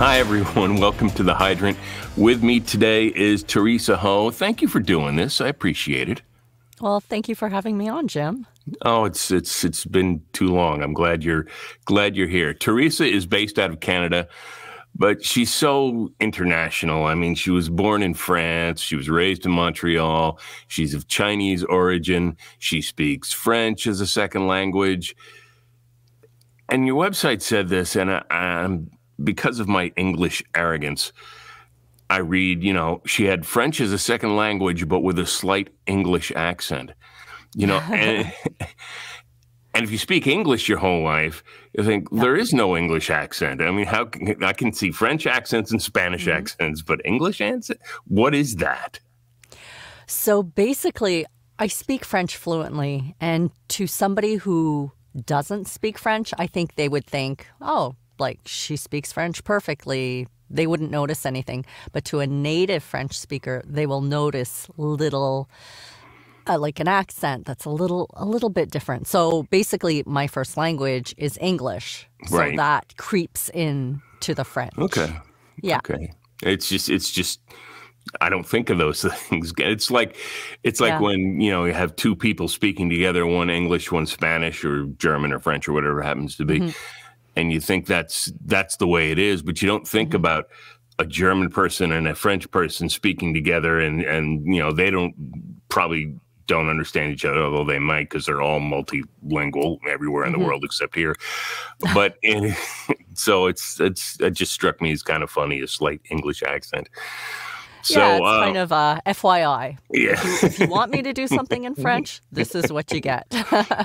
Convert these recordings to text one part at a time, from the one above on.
Hi, everyone. Welcome to the Hydrant. With me today is Theresa Ho. Thank you for doing this. I appreciate it. Well, thank you for having me on, Jim. Oh, it's been too long. I'm glad you're here. Theresa is based out of Canada, but she's so international. I mean, she was born in France. She was raised in Montreal. She's of Chinese origin. She speaks French as a second language. And your website said this, and because of my English arrogance, I read, she had French as a second language, but with a slight English accent. And if you speak English your whole life, you think there is no English accent. I mean, I can see French accents and Spanish accents, but English accent? What is that? So basically, I speak French fluently. And to somebody who doesn't speak French, I think they would think, oh, like she speaks French perfectly. They wouldn't notice anything. But to a native French speaker, they will notice little... like an accent that's a little bit different. So basically, my first language is English. So that creeps into the French. Okay. Yeah. Okay. It's just I don't think of those things. It's like when, you have two people speaking together, one English, one Spanish or German or French or whatever it happens to be. And you think that's the way it is, but you don't think about a German person and a French person speaking together and they probably don't understand each other, although they might because they're all multilingual everywhere in the world except here. But so it just struck me as kind of funny, a slight English accent. So, yeah, it's kind of FYI. Yeah. If you want me to do something in French, this is what you get.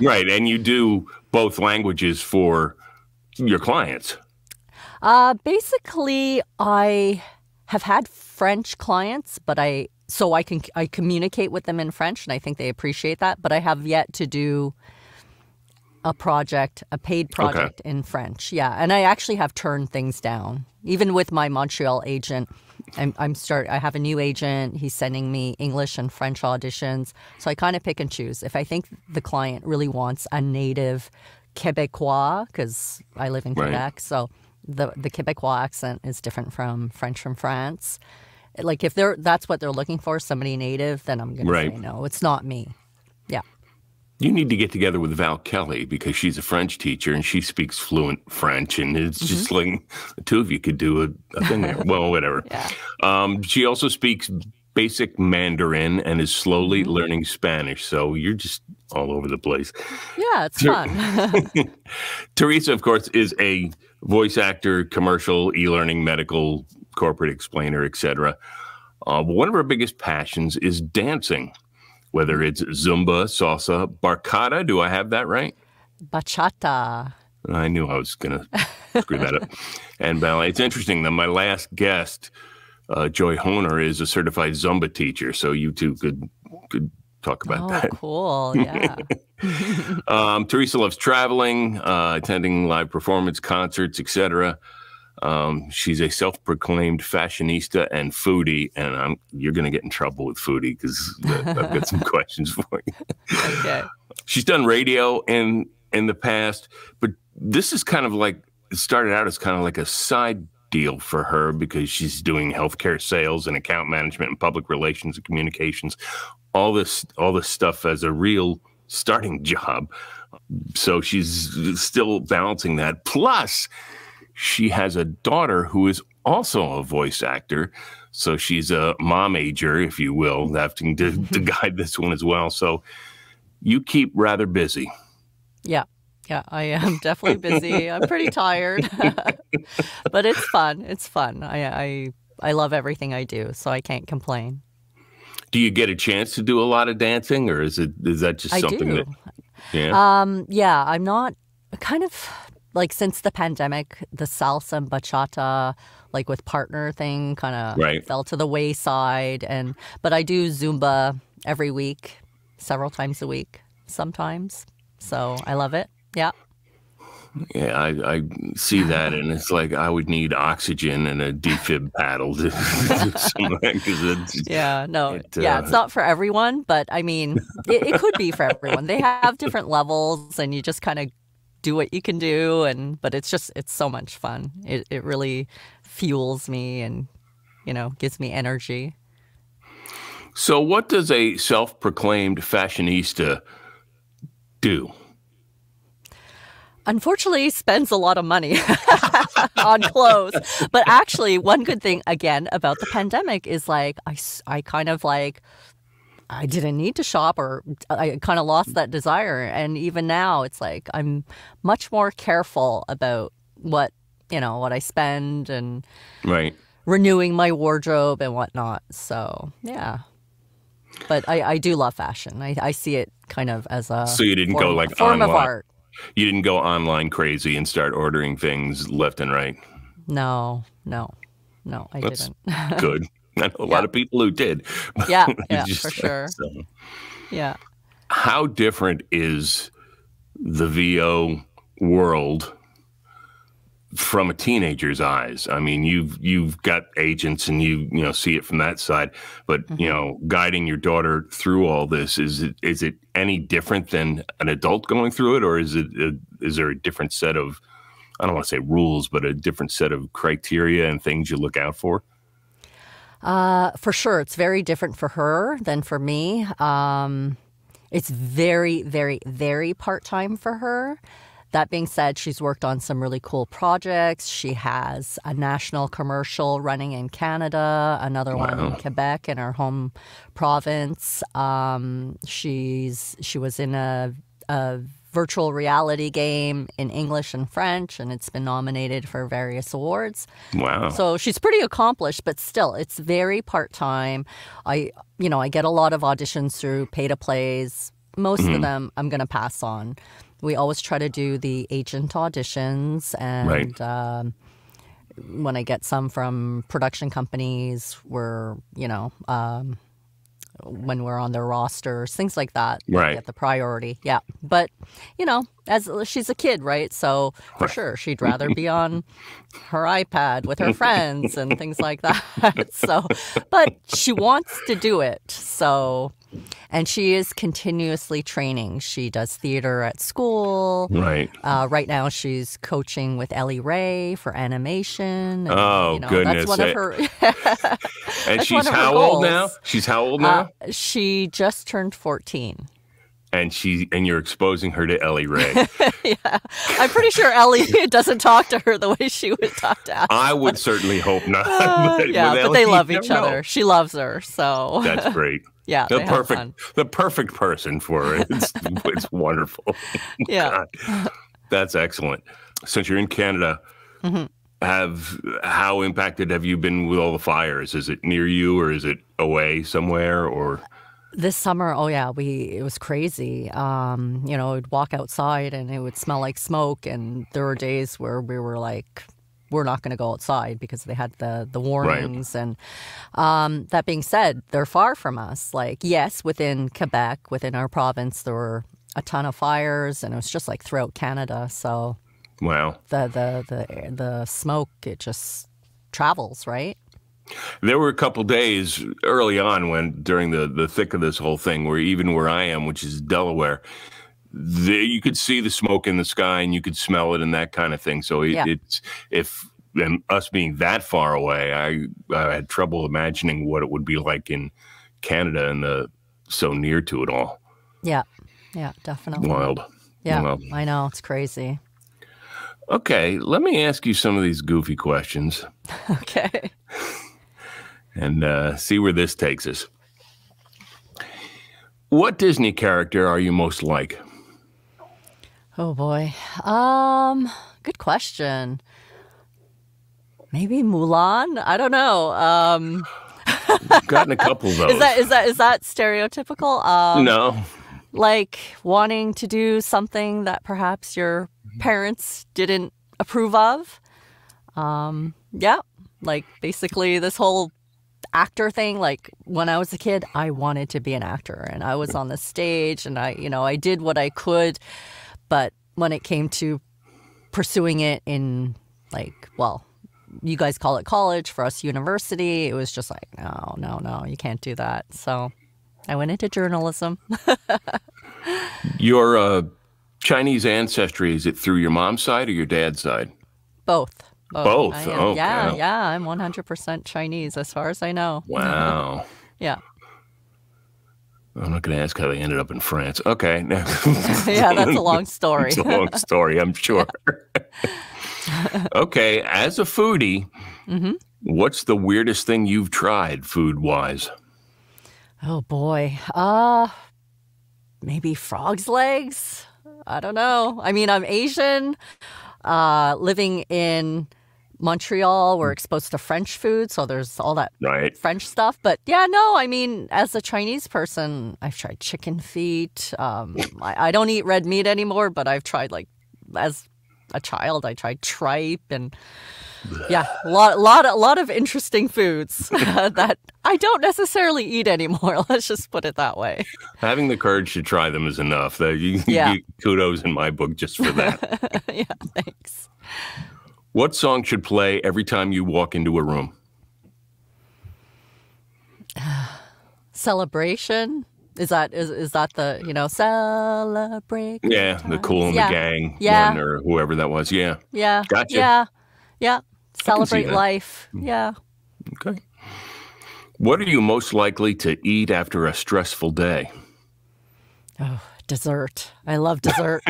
Right, and you do both languages for your clients. Basically, I have had French clients, but I communicate with them in French, and I think they appreciate that. But I have yet to do a paid project in French. Yeah, and I actually have turned things down. Even with my Montreal agent, I have a new agent. He's sending me English and French auditions. So I kind of pick and choose. If I think the client really wants a native Quebecois, because I live in Quebec, so the Quebecois accent is different from French from France. Like if that's what they're looking for, somebody native, then I'm going to say no, it's not me. Yeah. You need to get together with Val Kelly because she's a French teacher and she speaks fluent French, and it's just like the two of you could do a thing there. Well, whatever. Yeah. She also speaks basic Mandarin and is slowly learning Spanish. So you're just all over the place. Yeah, it's fun. Theresa, of course, is a voice actor, commercial, e-learning, medical, corporate explainer, etc. One of her biggest passions is dancing, whether it's Zumba, salsa, barcata. Do I have that right? Bachata. I knew I was going to screw that up. And ballet. It's interesting that my last guest, Joy Honer, is a certified Zumba teacher. So you two could talk about that. Oh, cool. Yeah. Theresa loves traveling, attending live performance concerts, etc. She's a self-proclaimed fashionista and foodie, and you're going to get in trouble with foodie because I've got some questions for you. Okay. She's done radio in the past, but this is kind of like, it started out as kind of like a side deal for her because she's doing healthcare sales and account management and public relations and communications, all this stuff as a real starting job. So she's still balancing that. Plus, she has a daughter who is also a voice actor. So she's a momager, if you will, having to guide this one as well. So you keep rather busy. Yeah. Yeah, I am definitely busy. I'm pretty tired, but it's fun. It's fun. I love everything I do, so I can't complain. Do you get a chance to do a lot of dancing, or is that just something that? Yeah. Yeah, I'm not kind of like since the pandemic, the salsa and bachata, like with partner thing, kind of fell to the wayside. But I do Zumba every week, several times a week, sometimes. So I love it. Yeah. Yeah, I see that, and it's like I would need oxygen and a defib paddle to do some of that. It's not for everyone, but I mean, it could be for everyone. They have different levels, and you just kind of do what you can do, but it's so much fun. It really fuels me and, gives me energy. So what does a self-proclaimed fashionista do? Unfortunately, spends a lot of money on clothes. But actually, one good thing, again, about the pandemic is like I kind of like, I didn't need to shop, or I kind of lost that desire. And even now, it's like I'm much more careful about what I spend and renewing my wardrobe and whatnot. So, yeah. But I do love fashion. I see it kind of as a So you didn't go like form online. Of art. You didn't go online crazy and start ordering things left and right. No, I That's didn't. Good. I know a lot of people who did. Yeah, for sure. So. Yeah. How different is the VO world from a teenager's eyes? I mean, you've got agents and you see it from that side, but guiding your daughter through all this, is it any different than an adult going through it, or is there a different set of, I don't want to say rules, but a different set of criteria and things you look out for? For sure, it's very different for her than for me. It's very, very, very part-time for her. That being said, she's worked on some really cool projects. She has a national commercial running in Canada, another one in Quebec in her home province. She was in a virtual reality game in English and French, and it's been nominated for various awards. Wow. So she's pretty accomplished, but still, it's very part-time. I get a lot of auditions through pay-to-plays. Most of them I'm going to pass on. We always try to do the agent auditions, and when I get some from production companies, when we're on their rosters, things like that, right, get the priority. Yeah, but as she's a kid, right? So for sure, she'd rather be on her iPad with her friends and things like that. So, but she wants to do it. So. And she is continuously training. She does theater at school. Right. Right now, she's coaching with Ellie Ray for animation. And, goodness! That's one of her. And she's how old now? She's how old now? She just turned 14. And you're exposing her to Ellie Ray. Yeah, I'm pretty sure Ellie doesn't talk to her the way she would talk to us. I would certainly hope not. But they love each other. She loves her, so that's great. Yeah, the perfect person for it. It's wonderful. Yeah, that's excellent. Since you're in Canada, how impacted have you been with all the fires? Is it near you, or is it away somewhere, or? This summer, it was crazy. We'd walk outside and it would smell like smoke, and there were days where we were like, we're not going to go outside because they had the warnings. Right. And that being said, they're far from us. Like, yes, within Quebec, within our province, there were a ton of fires, and it was just like throughout Canada. So, wow, the smoke, it just travels, right? There were a couple days early on during the thick of this whole thing, where I am, which is Delaware, you could see the smoke in the sky and you could smell it and that kind of thing. So and us being that far away, I had trouble imagining what it would be like in Canada and so near to it all. Yeah, definitely. Wild. Yeah, well, I know, it's crazy. Okay, let me ask you some of these goofy questions. Okay. And see where this takes us. What Disney character are you most like? Oh, boy. Good question. Maybe Mulan? I don't know. Gotten a couple of those. Is that stereotypical? No. Like wanting to do something that perhaps your parents didn't approve of? Yeah. Like basically this whole actor thing. Like when I was a kid, I wanted to be an actor, and I was on the stage, and I did what I could. But when it came to pursuing it in you guys call it college, for us university, it was just like, no, you can't do that. So I went into journalism. Your Chinese ancestry, is it through your mom's side or your dad's side? Both. Both. I am. Oh, Yeah, wow. yeah. I'm 100% Chinese as far as I know. Wow. Yeah. I'm not going to ask how they ended up in France. Okay. Yeah, that's a long story. It's a long story, I'm sure. Okay. As a foodie, what's the weirdest thing you've tried food-wise? Oh, boy. Maybe frog's legs? I don't know. I mean, I'm Asian. Living in Montreal, we're exposed to French food, so there's all that Right. French stuff. But yeah, no, I mean, as a Chinese person, I've tried chicken feet. I don't eat red meat anymore, but I've tried, like, as a child, I tried tripe and yeah, a lot of interesting foods that I don't necessarily eat anymore. Let's just put it that way. Having the courage to try them is enough. You kudos in my book just for that. Yeah, thanks. What song should play every time you walk into a room? Celebration? Is that the, celebrate? Yeah, the Cool and the Gang Yeah. one, or whoever that was. Yeah. Yeah. Gotcha. Yeah. Celebrate that. life. Yeah. Okay. What are you most likely to eat after a stressful day? Oh, dessert. I love dessert.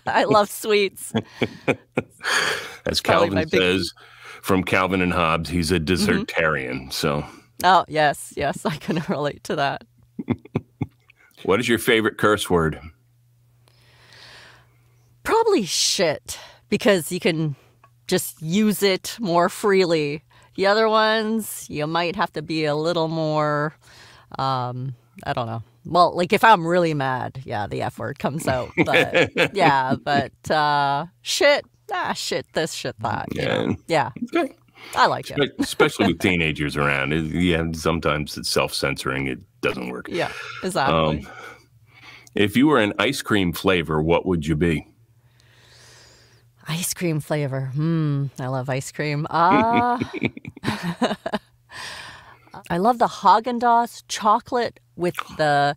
I love sweets. As probably Calvin my big- says, from Calvin and Hobbes, he's a dessertarian. So, Oh, yes, I can relate to that. what is your favorite curse word? Probably shit, because you can just use it more freely. The other ones, you might have to be a little more, I don't know. Well, like if I'm really mad, yeah, the F word comes out. But yeah, but shit, shit this, shit that. You know? Yeah. Okay. I like it. Especially with teenagers around. Yeah, sometimes it's self-censoring. It doesn't work. Yeah, exactly. If you were an ice cream flavor, what would you be? Ice cream flavor. I love ice cream. I love the Haagen-Dazs chocolate with the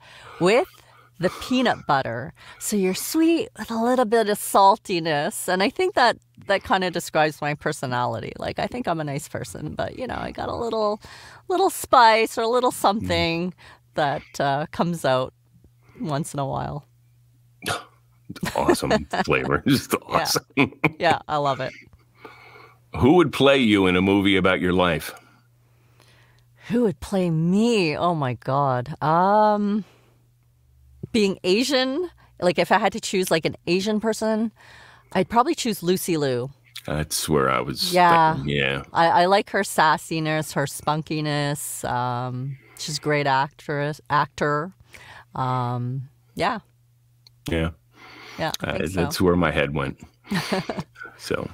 peanut butter. So you're sweet with a little bit of saltiness. And I think that kind of describes my personality. Like, I think I'm a nice person, but, I got a little spice or a little something that comes out once in a while. Awesome flavor. Just awesome. Yeah, I love it. Who would play you in a movie about your life? Who would play me? Oh, my God. Being Asian, like if I had to choose like an Asian person, I'd probably choose Lucy Liu. That's where I was. Yeah. Yeah. I like her sassiness, her spunkiness. She's a great actor. Yeah. Yeah. Yeah. I think That's so. where my head went. So,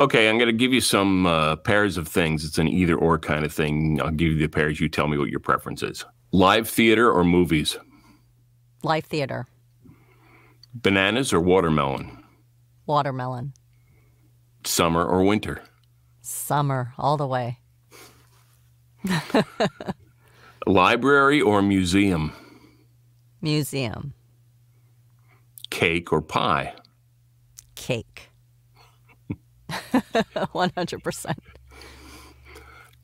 okay, I'm going to give you some pairs of things. It's an either or kind of thing. I'll give you the pairs. You tell me what your preference is. Live theater or movies? Live theater. Bananas or watermelon? Watermelon. Summer or winter? Summer, all the way. Library or museum? Museum. Cake or pie? Cake. 100%.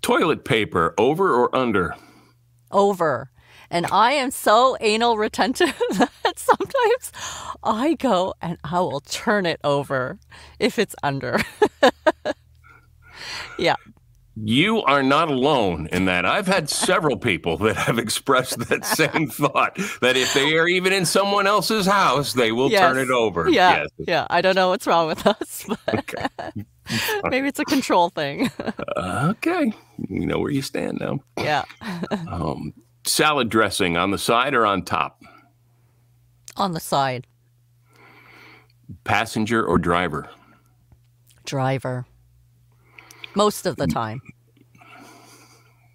Toilet paper, over or under? Over. And I am so anal retentive that sometimes I go and I will turn it over if it's under. Yeah. You are not alone in that. I've had several people that have expressed that same thought, that if they are even in someone else's house, they will turn it over. Yeah. Yes. Yeah. I don't know what's wrong with us, but Okay. maybe it's a control thing. Okay. You know where you stand now. Yeah. Salad dressing on the side or on top? On the side. Passenger or driver? Driver. Most of the time.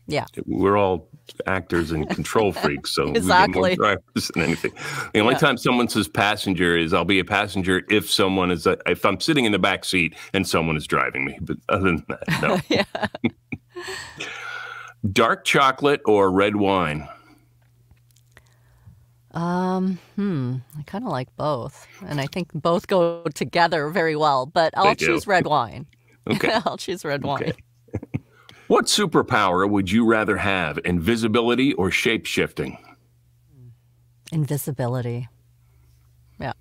Yeah. We're all actors and control freaks, so Exactly. we get more drivers than anything. The only time someone says passenger is I'll be a passenger if I'm sitting in the back seat and someone is driving me. But other than that, no. Yeah. Dark chocolate or red wine? I kind of like both. And I think both go together very well, but I'll choose red wine. Okay. I'll choose red wine. What superpower would you rather have, invisibility or shape-shifting? Invisibility. Yeah.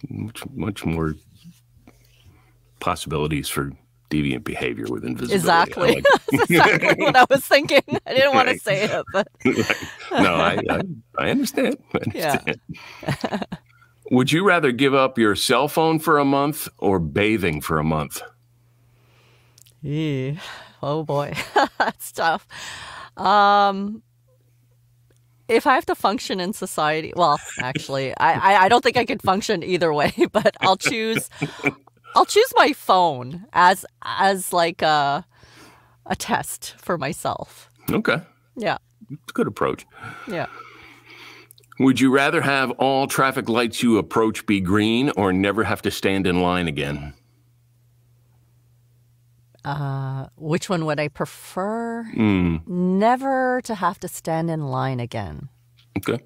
Much more possibilities for deviant behavior with invisibility. Exactly. That's exactly what I was thinking. I didn't want to say it, but no, I understand. Yeah. Would you rather give up your cell phone for a month or bathing for a month? Oh boy, that's tough. If I have to function in society, well, actually, I don't think I could function either way, but I'll choose my phone as like a test for myself. Okay. Yeah. It's a good approach. Yeah. Would you rather have all traffic lights you approach be green or never have to stand in line again? Which one would I prefer? Never to have to stand in line again. Okay.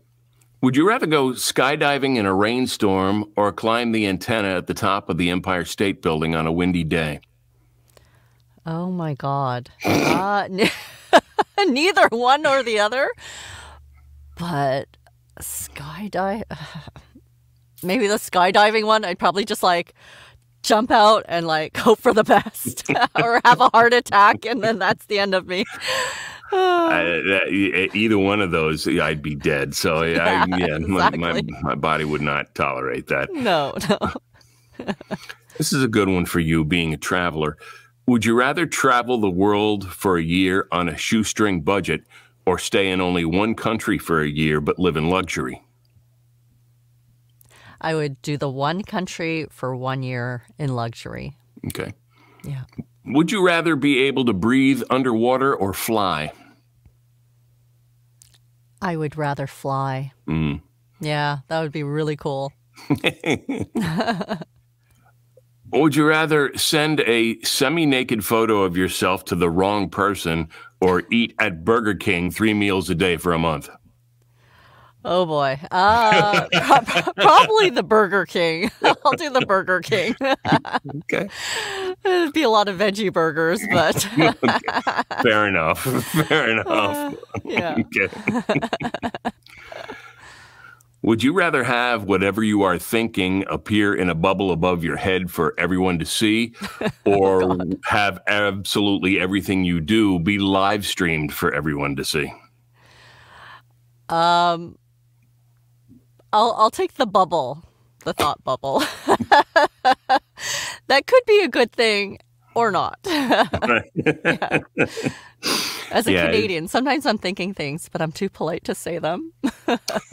Would you rather go skydiving in a rainstorm or climb the antenna at the top of the Empire State Building on a windy day? Oh my God. Neither one nor the other. But skydive, maybe the skydiving one, I'd probably just like jump out and like hope for the best or have a heart attack, and then that's the end of me. Either one of those, I'd be dead. So exactly. my body would not tolerate that. No. This is a good one for you, being a traveler. Would you rather travel the world for a year on a shoestring budget or stay in only one country for a year but live in luxury? I would do the one country for 1 year in luxury. Okay. Yeah. Would you rather be able to breathe underwater or fly? I would rather fly. Yeah, that would be really cool. Would you rather send a semi-naked photo of yourself to the wrong person or eat at Burger King 3 meals a day for a month? Oh, boy. Probably the Burger King. I'll do the Burger King. Okay. It'd be a lot of veggie burgers, but... Fair enough. Fair enough. Yeah. Okay. Would you rather have whatever you are thinking appear in a bubble above your head for everyone to see, or have absolutely everything you do be live streamed for everyone to see? I'll take the bubble, the thought bubble. That could be a good thing or not. Yeah. As a Canadian, sometimes I'm thinking things, but I'm too polite to say them.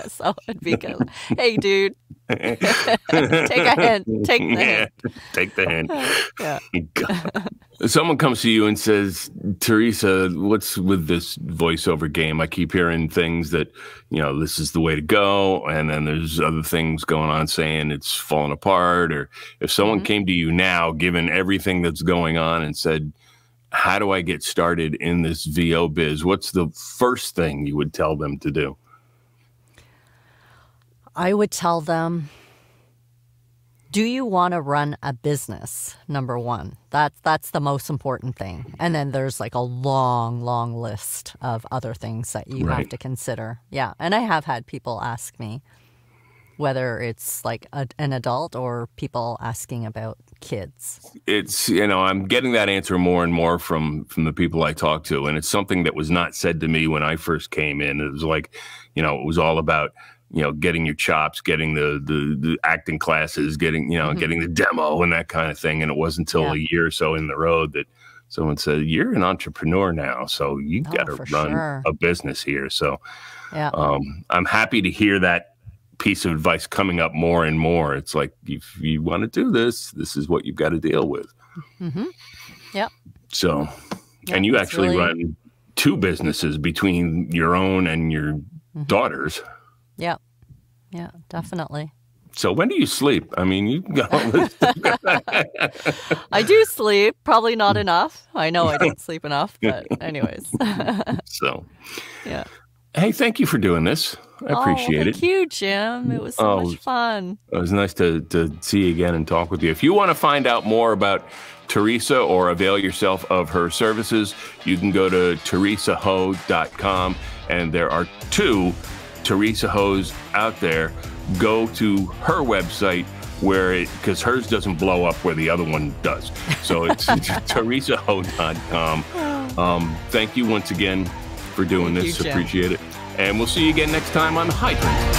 So it'd be good. Hey, dude. Take a hint. Take the hint. Take the hint. Yeah. Someone comes to you and says, Theresa, what's with this voiceover game? I keep hearing things that, this is the way to go. And then there's other things going on saying it's falling apart. Or if someone came to you now, given everything that's going on, and said, how do I get started in this VO biz? What's the first thing you would tell them to do? I would tell them, do you want to run a business? Number one. That's the most important thing. And then there's like a long, long list of other things that you have to consider. Yeah. And I have had people ask me, whether it's like an adult or people asking about kids. It's, I'm getting that answer more and more from the people I talk to. And it's something that was not said to me when I first came in. It was like, it was all about, getting your chops, getting the acting classes, getting the demo and that kind of thing. And it wasn't until a year or so in the road that someone said, you're an entrepreneur now, so you got to run a business here. So I'm happy to hear that piece of advice coming up more and more. It's like, if you want to do this, this is what you've got to deal with. Yep. So, and you actually run 2 businesses between your own and your daughters. Yep. Yeah, definitely. So when do you sleep? I mean, you got all this. I do sleep, probably not enough. I know I don't sleep enough, but anyways. So, yeah. Hey, thank you for doing this. I appreciate it. Thank you, Jim. It was so much fun. It was nice to see you again and talk with you. If you want to find out more about Theresa or avail yourself of her services, you can go to theresaho.com, and there are 2 Theresa Ho's out there. Go to her website because hers doesn't blow up where the other one does. So it's theresaho.com. Thank you once again for doing this. Jim. Appreciate it. And we'll see you again next time on Hydrant.